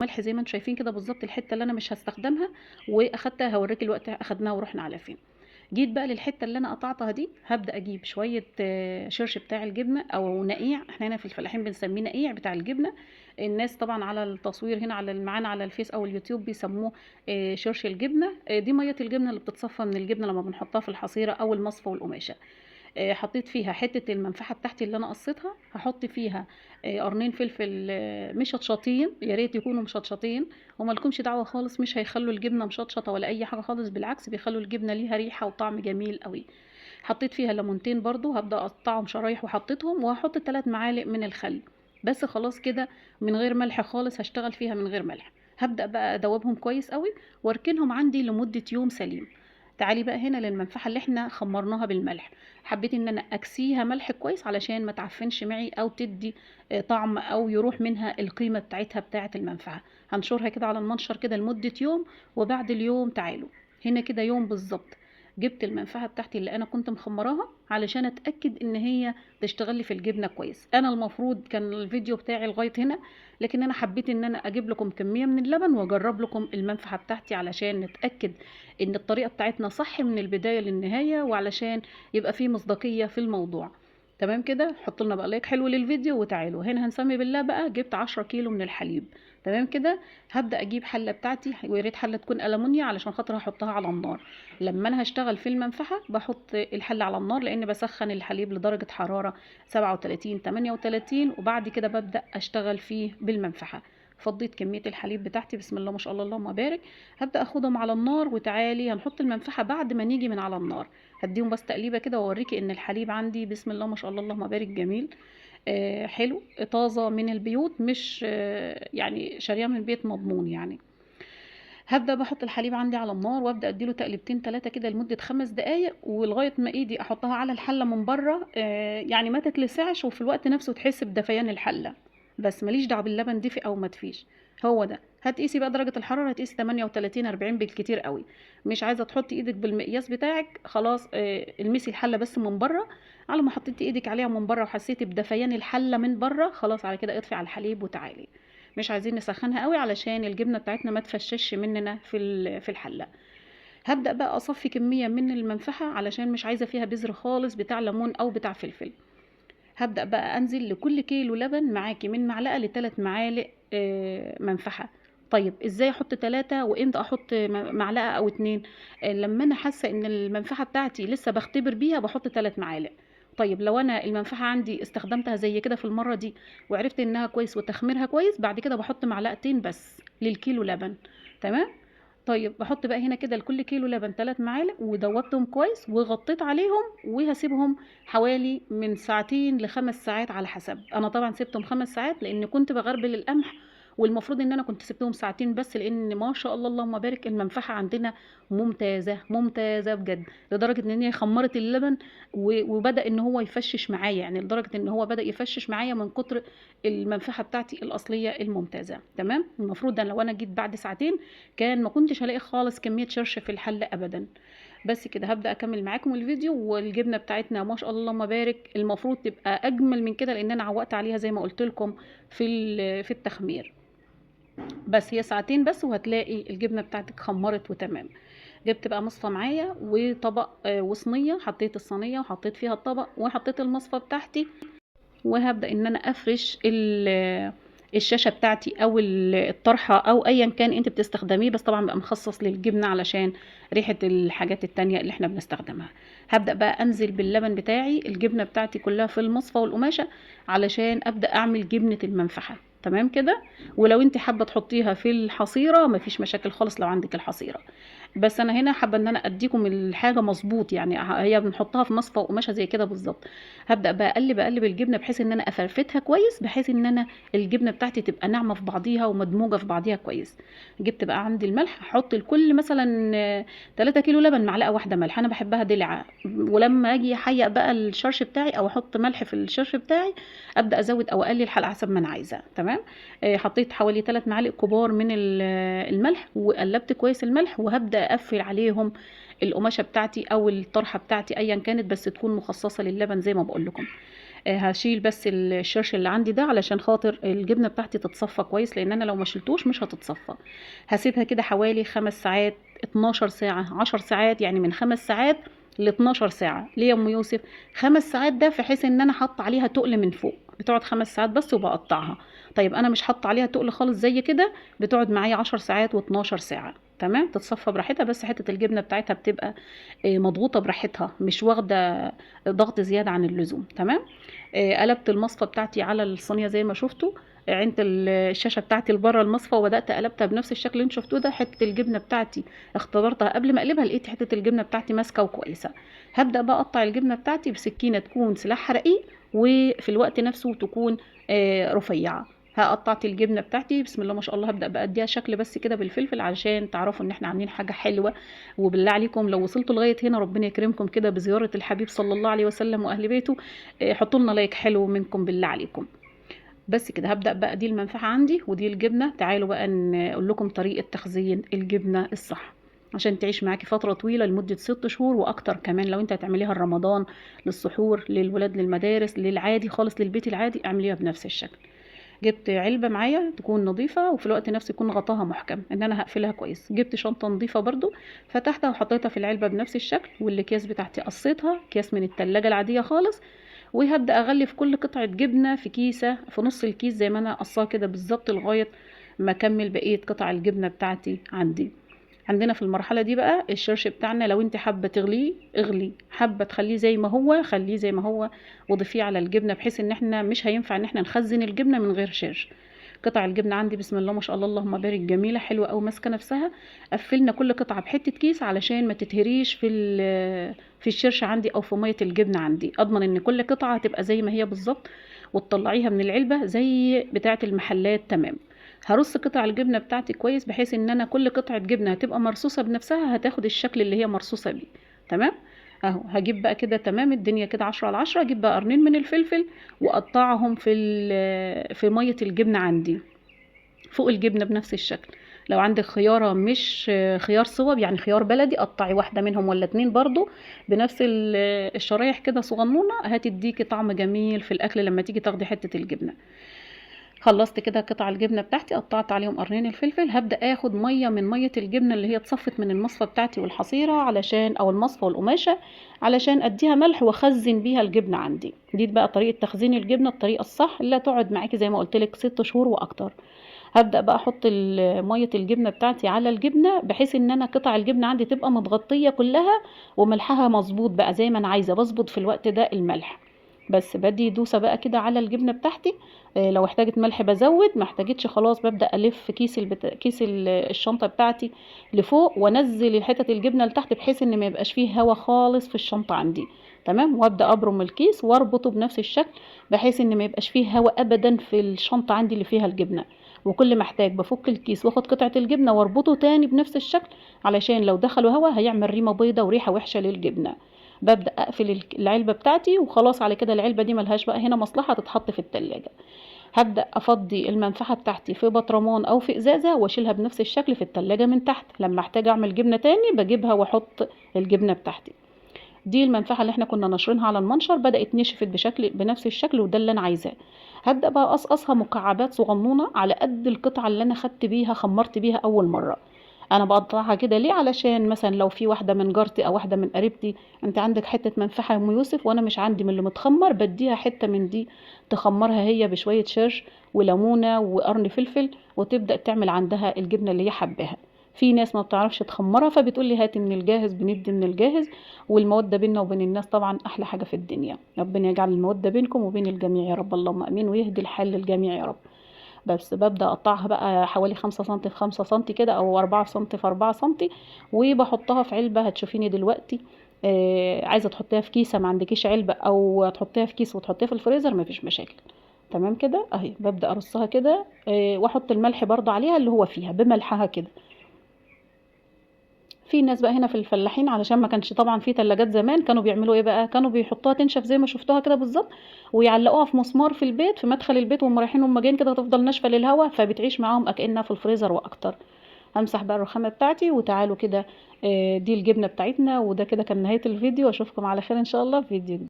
ملح زي ما انتم شايفين كده بالظبط الحته اللي انا مش هستخدمها، واخدتها هوريك الوقت اخدناها ورحنا على فين. جيت بقى للحته اللي انا قطعتها دي، هبدا اجيب شويه شرش بتاع الجبنه او نقيع، احنا هنا في الفلاحين بنسميه نقيع بتاع الجبنه. الناس طبعا على التصوير هنا على معانا على الفيس او اليوتيوب بيسموه شرش الجبنه. دي ميه الجبنه اللي بتتصفى من الجبنه لما بنحطها في الحصيره او المصفى والقماشه. حطيت فيها حته المنفعه بتاعتي اللي انا قصيتها، هحط فيها قرنين فلفل مشطشطين، يا ريت يكونوا مشطشطين، وما لكمش دعوه خالص، مش هيخلوا الجبنه مشطشطه ولا اي حاجه خالص، بالعكس بيخلوا الجبنه ليها ريحه وطعم جميل قوي. حطيت فيها ليمونتين برضو، هبدا اقطعهم شرايح وحطيتهم، وهحط 3 معالق من الخل بس، خلاص كده، من غير ملح خالص، هشتغل فيها من غير ملح. هبدا بقى ادوبهم كويس قوي واركنهم عندي لمده يوم سليم. تعالي بقى هنا للمنفعه اللي احنا خمرناها بالملح، حبيت ان انا اكسيها ملح كويس علشان ما تعفنش معي او تدي طعم او يروح منها القيمه بتاعتها بتاعه المنفعه. هنشرها كده على المنشر كده لمده يوم، وبعد اليوم تعالوا هنا كده يوم بالظبط، جبت المنفعه بتاعتي اللي انا كنت مخمراها علشان اتاكد ان هي تشتغل لي في الجبنه كويس. انا المفروض كان الفيديو بتاعي لغايه هنا، لكن انا حبيت ان انا اجيب لكم كميه من اللبن واجرب لكم المنفعه بتاعتي علشان نتاكد ان الطريقه بتاعتنا صح من البدايه للنهايه، وعلشان يبقى فيه مصداقيه في الموضوع. تمام كده، حطوا لنا بقى لايك حلو للفيديو، وتعالوا هنا هنسمي بالله بقى. جبت 10 كيلو من الحليب. تمام كده، هبدا اجيب حله بتاعتي، ويا ريت حله تكون المونيا علشان خاطر هحطها على النار. لما انا هشتغل في المنفعه بحط الحله على النار، لان بسخن الحليب لدرجه حراره 37 38، وبعد كده ببدا اشتغل فيه بالمنفعه. فضيت كميه الحليب بتاعتي، بسم الله ما شاء الله اللهم بارك. هبدا اخدهم على النار، وتعالي هنحط المنفعه بعد ما نيجي من على النار. هديهم بس تقليبه كده واوريكي ان الحليب عندي بسم الله ما شاء الله اللهم بارك جميل. حلو، طازه من البيوت، مش يعني شاريه من بيت مضمون يعني. هبدا بحط الحليب عندي على النار، وابدا اديله تقلبتين 3 كده لمده 5 دقائق، ولغايه ما ايدي احطها على الحله من بره، يعني ما تتلسعش، وفي الوقت نفسه تحس بدفيان الحله. بس ماليش دعوه باللبن دفي او ما تفيش. هو ده، هتقيسي بقى درجه الحراره، هتقيسي 38 40 بالكتير قوي. مش عايزه تحطي ايدك بالمقياس بتاعك، خلاص المسي الحله بس من بره. على ما حطيتي ايدك عليها من بره وحسيتي بدفيان الحله من بره، خلاص على كده اطفي على الحليب وتعالي. مش عايزين نسخنها قوي علشان الجبنه بتاعتنا ما تفشش مننا في الحله. هبدا بقى اصفي كميه من المنفعه علشان مش عايزه فيها بذر خالص بتاع ليمون او بتاع فلفل. هبدا بقى انزل لكل كيلو لبن معاكي من معلقه ل3 معالق منفعه. طيب ازاي احط 3 وامتى احط معلقه او 2؟ لما انا حاسه ان المنفعه بتاعتي لسه بختبر بيها بحط 3 معالق. طيب لو انا المنفعه عندي استخدمتها زي كده في المره دي وعرفت انها كويس وتخميرها كويس، بعد كده بحط معلقتين بس للكيلو لبن. تمام. طيب بحط بقى هنا كده لكل كيلو لبن 3 معالق، ودوبتهم كويس وغطيت عليهم، وهسيبهم حوالي من ساعتين ل5 ساعات على حسب. انا طبعا سبتهم 5 ساعات لان كنت بغربل القمح، والمفروض ان انا كنت سبتهم ساعتين بس، لان ما شاء الله اللهم بارك المنفعه عندنا ممتازه ممتازه بجد، لدرجه ان هي خمرت اللبن وبدا ان هو يفشش معايا، يعني لدرجه ان هو بدا يفشش معايا من كتر المنفعه بتاعتي الاصليه الممتازه. تمام. المفروض ان لو انا جيت بعد ساعتين كان ما كنتش هلاقي خالص كميه شرش في الحله ابدا. بس كده هبدا اكمل معاكم الفيديو. والجبنه بتاعتنا ما شاء الله اللهم بارك المفروض تبقى اجمل من كده، لان انا عوقت عليها زي ما قلت لكم في التخمير. بس هي ساعتين بس وهتلاقي الجبنه بتاعتك خمرت وتمام. جبت بقى مصفى معايا وطبق وصينيه، حطيت الصينيه وحطيت فيها الطبق وحطيت المصفى بتاعتي، وهبدأ ان انا افرش الشاشة بتاعتي او الطرحة او ايا كان انت بتستخدميه، بس طبعا بقى مخصص للجبنة علشان ريحة الحاجات التانية اللي احنا بنستخدمها. هبدأ بقى انزل باللبن بتاعي الجبنة بتاعتي كلها في المصفى والقماشة علشان ابدأ اعمل جبنة المنفعة. تمام كده. ولو انت حابة تحطيها في الحصيرة مفيش مشاكل خالص لو عندك الحصيرة، بس انا هنا حابه ان انا اديكم الحاجه مظبوط، يعني هي بنحطها في مصفى وقماشه زي كده بالظبط. هبدا بقى اقلب الجبنه بحيث ان انا افرفتها كويس، بحيث ان انا الجبنه بتاعتي تبقى ناعمه في بعضيها ومدموجه في بعضيها كويس. جبت بقى عندي الملح، احط لكل مثلا 3 كيلو لبن معلقه واحده ملح، انا بحبها دلعه. ولما اجي احيق بقى الشرش بتاعي او احط ملح في الشرش بتاعي، ابدا ازود او اقلل حلقه حسب ما انا عايزه. تمام. حطيت حوالي 3 معالق كبار من الملح، وقلبت كويس الملح، وهبدا اقفل عليهم القماشه بتاعتي او الطرحه بتاعتي ايا كانت، بس تكون مخصصه للبن زي ما بقول لكم. هشيل بس الشرش اللي عندي ده علشان خاطر الجبنه بتاعتي تتصفى كويس، لان انا لو ما شلتوش مش هتتصفى. هسيبها كده حوالي 5 ساعات، 12 ساعه، 10 ساعات، يعني من 5 ساعات ل 12 ساعه. ليه يا ام يوسف؟ 5 ساعات ده في حيث ان انا حاطه عليها تقل من فوق، بتقعد 5 ساعات بس وبقطعها. طيب انا مش حاطه عليها تقل خالص زي كده، بتقعد معايا 10 ساعات و12 ساعه. تمام، تتصفى براحتها، بس حته الجبنه بتاعتها بتبقى مضغوطه براحتها، مش واخده ضغط زياده عن اللزوم. تمام. قلبت المصفى بتاعتي على الصينيه زي ما شفتوا. عينت الشاشه بتاعتي لبره المصفى وبدات قلبتها بنفس الشكل اللي انتوا شفتوه ده. حته الجبنه بتاعتي اختبرتها قبل ما اقلبها، لقيت حته الجبنه بتاعتي ماسكه وكويسه. هبدا بقى اقطع الجبنه بتاعتي بسكينه تكون سلاحها رقيق، وفي الوقت نفسه تكون رفيعه. قطعت الجبنه بتاعتي بسم الله ما شاء الله. هبدا بقى اديها شكل بس كده بالفلفل علشان تعرفوا ان احنا عاملين حاجه حلوه. وبالله عليكم لو وصلتوا لغايه هنا ربنا يكرمكم كده بزياره الحبيب صلى الله عليه وسلم واهل بيته. حطوا لنا لايك حلو منكم بالله عليكم. بس كده هبدا بقى. دي المنفعه عندي ودي الجبنه. تعالوا بقى نقول لكم طريقه تخزين الجبنه الصح عشان تعيش معاكي فتره طويله لمده 6 شهور واكتر كمان. لو انت هتعمليها رمضان، للسحور، للولاد، للمدارس، للعادي خالص، للبيت العادي، اعمليها بنفس الشكل. جبت علبة معايا تكون نظيفة وفي الوقت نفسه يكون غطاها محكم ان انا هقفلها كويس. جبت شنطة نظيفة برضو، فتحتها وحطيتها في العلبة بنفس الشكل. والاكياس بتاعتي قصيتها اكياس من التلاجة العادية خالص. وهبدأ اغلف كل قطعة جبنة في كيسة في نص الكيس زي ما انا قصاها كده بالظبط لغاية ما اكمل بقية قطع الجبنة بتاعتي عندي. عندنا في المرحلة دي بقى الشرش بتاعنا، لو انت حابة تغليه اغلي، حابة تخليه زي ما هو خليه زي ما هو، وضيفيه على الجبنة، بحيث ان احنا مش هينفع ان احنا نخزن الجبنة من غير شرش. قطع الجبنة عندي بسم الله ما شاء الله اللهم بارك جميلة حلوة أوي ماسكة نفسها. قفلنا كل قطعة بحتة كيس علشان ما تتهريش في الشرش عندي أو في مية الجبنة عندي. أضمن إن كل قطعة تبقى زي ما هي بالظبط وتطلعيها من العلبة زي بتاعة المحلات. تمام. هرص قطع الجبنة بتاعتي كويس بحيث ان انا كل قطعة جبنة هتبقى مرصوصة بنفسها هتاخد الشكل اللي هي مرصوصة بيه. تمام. اهو هجيب بقى كده تمام الدنيا كده 10 على 10. اجيب بقى قرنين من الفلفل واقطعهم في مية الجبنة عندي فوق الجبنة بنفس الشكل. لو عندك خيارة مش خيار صوب يعني خيار بلدي، قطعي واحدة منهم ولا 2 برضو بنفس الشرايح كده صغنونة، هتديكي طعم جميل في الاكل لما تيجي تاخدي حتة الجبنة. خلصت كده قطع الجبنه بتاعتي، قطعت عليهم قرنين الفلفل. هبدا اخد ميه من ميه الجبنه اللي هي اتصفت من المصفى بتاعتي والحصيره علشان او المصفى والقماشه علشان اديها ملح واخزن بيها الجبنه عندي. دي بقى طريقه تخزين الجبنه الطريقه الصح اللي هتقعد معاكي زي ما قلت لك 6 شهور واكتر. هبدا بقى احط ميه الجبنه بتاعتي على الجبنه بحيث ان انا قطع الجبنه عندي تبقى متغطيه كلها وملحها مظبوط بقى زي ما انا عايزه. بظبط في الوقت ده الملح بس. بدي دوسه بقى كده على الجبنه بتاعتي. لو احتاجت ملح بزود، ما احتاجتش خلاص ببدا الف كيس الشنطه بتاعتي لفوق وانزل الحتت الجبنه لتحت بحيث ان ما يبقاش فيه هوا خالص في الشنطه عندي. تمام. وابدا ابرم الكيس واربطه بنفس الشكل بحيث ان ما يبقاش فيه هوا ابدا في الشنطه عندي اللي فيها الجبنه. وكل ما احتاج بفك الكيس واخد قطعه الجبنه واربطه تاني بنفس الشكل علشان لو دخلوا هوا هيعمل ريمه بيضه وريحه وحشه للجبنه. ببدأ اقفل العلبة بتاعتي وخلاص. على كده العلبة دي ملهاش بقى هنا مصلحة تتحط في التلاجة. هبدأ افضي المنفعة بتاعتي في بطرمان او في ازازة واشيلها بنفس الشكل في التلاجة من تحت. لما احتاج اعمل جبنة تاني بجيبها واحط الجبنة بتاعتي. دي المنفعة اللي احنا كنا ناشرينها على المنشر بدأت نشفت بنفس الشكل وده اللي انا عايزاه. هبدأ بقى اقصقصها مكعبات صغنونة على قد القطعة اللي انا خدت بيها خمرت بيها اول مرة. انا بقطعها كده ليه؟ علشان مثلا لو في واحده من جارتي او واحده من قريبتي انت عندك حته منفعه يا ام يوسف وانا مش عندي من اللي متخمر، بديها حته من دي تخمرها هي بشويه شرش وليمونه وقرن فلفل وتبدا تعمل عندها الجبنه اللي هي حباها. في ناس ما بتعرفش تخمرها فبتقول لي هاتي من الجاهز، بندي من الجاهز. والموده بيننا وبين الناس طبعا احلى حاجه في الدنيا. ربنا يجعل الموده بينكم وبين الجميع يا رب، اللهم امين، ويهدي الحال للجميع يا رب. بس ببدأ اقطعها بقى حوالي 5 سنتي في 5 سنتي كده او 4 سنتي في 4 سنتي. وبحطها في علبة هتشوفيني دلوقتي. عايزة تحطيها في كيسة ما عندكيش علبة او تحطيها في كيس وتحطيها في الفريزر مفيش مشاكل. تمام كده اهي. ببدأ ارصها كده واحط الملح برضه عليها اللي هو فيها بملحها كده. في ناس بقى هنا في الفلاحين علشان ما كانش طبعا في تلاجات زمان كانوا بيعملوا ايه بقى؟ كانوا بيحطوها تنشف زي ما شفتوها كده بالظبط ويعلقوها في مسمار في البيت في مدخل البيت وهم رايحين وهم جايين كده تفضل ناشفه للهواء فبتعيش معاهم اكنها في الفريزر واكتر. همسح بقى الرخامه بتاعتي وتعالوا كده. دي الجبنه بتاعتنا وده كده كان نهايه الفيديو. اشوفكم على خير ان شاء الله في فيديو جديد.